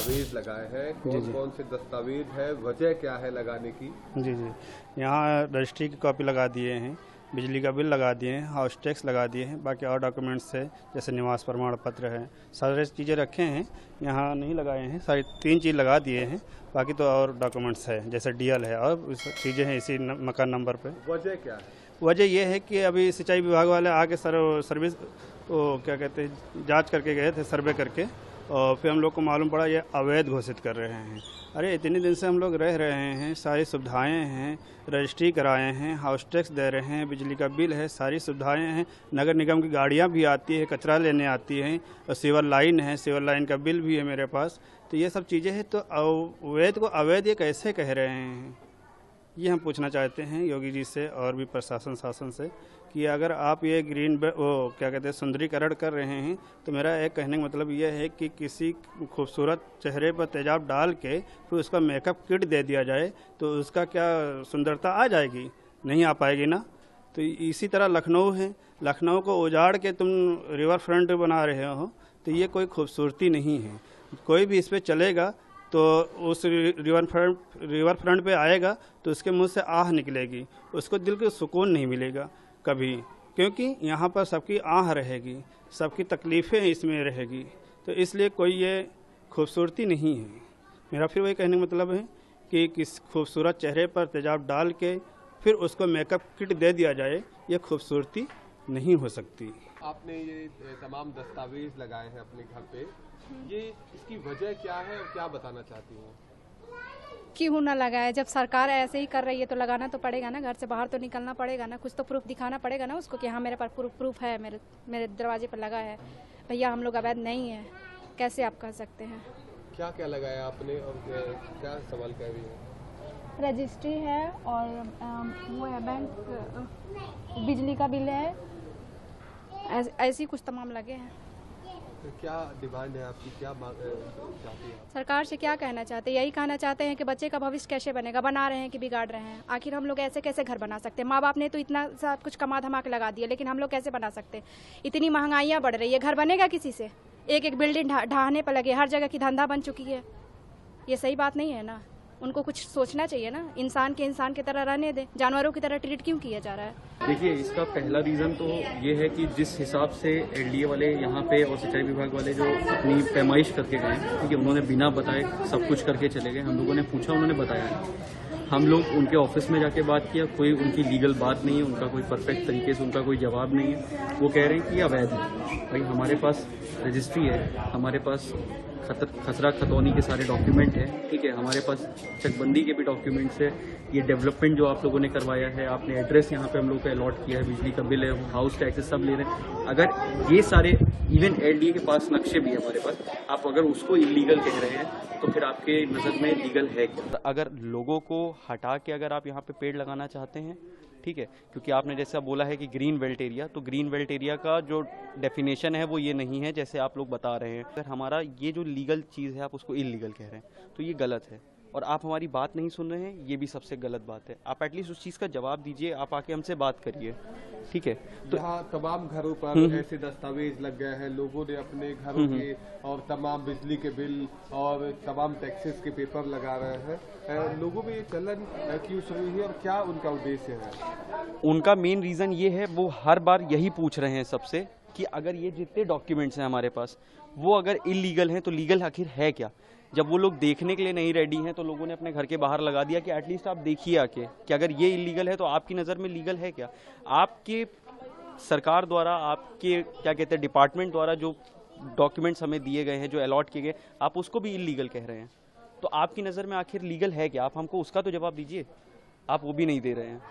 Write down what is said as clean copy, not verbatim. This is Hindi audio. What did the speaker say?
दस्तावेज लगाए हैं, कौन कौन से दस्तावेज है, वजह क्या है लगाने की? जी जी, यहाँ रजिस्ट्री की कॉपी लगा दिए हैं, बिजली का बिल लगा दिए हैं, हाउस टैक्स लगा दिए हैं, बाकी और डॉक्यूमेंट्स है जैसे निवास प्रमाण पत्र है, सारे चीज़ें रखे हैं। यहाँ नहीं लगाए हैं, सारी 3 चीज़ लगा दिए हैं, बाकी तो और डॉक्यूमेंट्स है जैसे डीएल है और चीज़ें हैं इसी मकान नंबर पे। वजह क्या है? वजह यह है कि अभी सिंचाई विभाग वाले आके सर्विस क्या कहते हैं जांच करके गए थे, सर्वे करके, और फिर हम लोग को मालूम पड़ा ये अवैध घोषित कर रहे हैं। अरे इतने दिन से हम लोग रह रहे हैं, सारी सुविधाएं हैं, रजिस्ट्री कराए हैं, हाउस टैक्स दे रहे हैं, बिजली का बिल है, सारी सुविधाएं हैं, नगर निगम की गाड़ियां भी आती है, कचरा लेने आती हैं, और सीवर लाइन है, सीवर लाइन का बिल भी है मेरे पास। तो ये सब चीज़ें हैं, तो अवैध को अवैध ये कैसे कह रहे हैं, ये हम पूछना चाहते हैं योगी जी से और भी प्रशासन शासन से कि अगर आप ये क्या कहते हैं सुंदरीकरण कर रहे हैं, तो मेरा एक कहने का मतलब ये है कि किसी खूबसूरत चेहरे पर तेजाब डाल के फिर उसका मेकअप किट दे दिया जाए तो उसका क्या सुंदरता आ जाएगी? नहीं आ पाएगी ना। तो इसी तरह लखनऊ है, लखनऊ को उजाड़ के तुम रिवर फ्रंट बना रहे हो, तो ये कोई खूबसूरती नहीं है। कोई भी इस पर चलेगा तो उस रिवर फ्रंट पे आएगा तो उसके मुंह से आह निकलेगी, उसको दिल को सुकून नहीं मिलेगा कभी, क्योंकि यहाँ पर सबकी आह रहेगी, सबकी तकलीफ़ें इसमें रहेगी। तो इसलिए कोई ये खूबसूरती नहीं है। मेरा फिर वही कहने का मतलब है कि किस खूबसूरत चेहरे पर तेजाब डाल के फिर उसको मेकअप किट दे दिया जाए, ये खूबसूरती नहीं हो सकती। आपने ये तमाम दस्तावेज लगाए हैं अपने घर पे, ये इसकी वजह क्या है और क्या बताना चाहती हूँ? क्यों ना लगाए? जब सरकार ऐसे ही कर रही है तो लगाना तो पड़ेगा ना, घर से बाहर तो निकलना पड़ेगा ना, कुछ तो प्रूफ दिखाना पड़ेगा ना उसको कि हाँ मेरे पास प्रूफ है, मेरे दरवाजे पर लगा है। भैया हम लोग अवैध नहीं है, कैसे आप कह सकते हैं? क्या क्या लगाया आपने और क्या सवाल कर रही है? रजिस्ट्री है और वो है बैंक, बिजली का बिल है, ऐसी कुछ तमाम लगे हैं। तो क्या डिमांड है आपकी, क्या चाहती है? सरकार से क्या कहना चाहते हैं? यही कहना चाहते हैं कि बच्चे का भविष्य कैसे बनेगा, बना रहे हैं कि बिगाड़ रहे हैं। आखिर हम लोग ऐसे कैसे घर बना सकते हैं? माँ बाप ने तो इतना सब कुछ कमा धमा के लगा दिया, लेकिन हम लोग कैसे बना सकते हैं? इतनी महंगाइयाँ बढ़ रही है, घर बनेगा किसी से? एक एक बिल्डिंग ढहाने पर लगे, हर जगह की धंधा बन चुकी है। ये सही बात नहीं है ना, उनको कुछ सोचना चाहिए ना। इंसान की तरह रहने दे, जानवरों की तरह ट्रीट क्यों किया जा रहा है? देखिए, इसका पहला रीज़न तो ये है कि जिस हिसाब से एलडीए वाले यहाँ पे और सिंचाई विभाग वाले जो अपनी पैमाइश करके गए, ठीक है, उन्होंने बिना बताए सब कुछ करके चले गए। हम लोगों ने पूछा, उन्होंने बताया, हम लोग उनके ऑफिस में जाके बात किया, कोई उनकी लीगल बात नहीं है, उनका कोई परफेक्ट तरीके से उनका कोई जवाब नहीं है। वो कह रहे हैं कि ये अवैध है। भाई हमारे पास रजिस्ट्री है, हमारे पास खसरा खतौनी के सारे डॉक्यूमेंट हैं, ठीक है, हमारे पास चकबंदी के भी डॉक्यूमेंट्स है। ये डेवलपमेंट जो आप लोगों ने करवाया है, आपने एड्रेस यहाँ पे हम लोग को अलॉट किया है, बिजली का बिल है, हाउस टैक्सेस सब ले रहे हैं। अगर ये सारे इवन एलडीए के पास नक्शे भी है हमारे पास, आप अगर उसको इलीगल कह रहे हैं तो फिर आपके नज़र में लीगल है क्या? अगर लोगों को हटा के अगर आप यहाँ पे पेड़ लगाना चाहते हैं, ठीक है, क्योंकि आपने जैसा बोला है कि ग्रीन बेल्ट एरिया, तो ग्रीन बेल्ट एरिया का जो डेफिनेशन है वो ये नहीं है जैसे आप लोग बता रहे हैं। अगर हमारा ये जो लीगल चीज़ है आप उसको इलीगल कह रहे हैं तो ये गलत है, और आप हमारी बात नहीं सुन रहे हैं, ये भी सबसे गलत बात है। आप एटलीस्ट उस चीज़ का जवाब दीजिए, आप आके हमसे बात करिए, ठीक है। तो यहाँ तमाम घरों पर ऐसे दस्तावेज लग गए हैं, लोगों ने अपने घरों के और तमाम बिजली के बिल और तमाम टैक्सेस के पेपर लगा रहे हैं। लोगों में ये चलन क्यों शुरू हुई है और क्या उनका उद्देश्य है? उनका मेन रीज़न ये है, वो हर बार यही पूछ रहे हैं सबसे कि अगर ये जितने डॉक्यूमेंट्स हैं हमारे पास वो अगर इलीगल हैं तो लीगल आखिर है क्या? जब वो लोग देखने के लिए नहीं रेडी हैं तो लोगों ने अपने घर के बाहर लगा दिया कि एटलीस्ट आप देखिए आके कि अगर ये इलीगल है तो आपकी नज़र में लीगल है क्या? आपके सरकार द्वारा, आपके क्या कहते हैं डिपार्टमेंट द्वारा जो डॉक्यूमेंट्स हमें दिए गए हैं, जो अलॉट किए गए, आप उसको भी इलीगल कह रहे हैं, तो आपकी नज़र में आखिर लीगल है क्या? आप हमको उसका तो जवाब दीजिए, आप वो भी नहीं दे रहे हैं।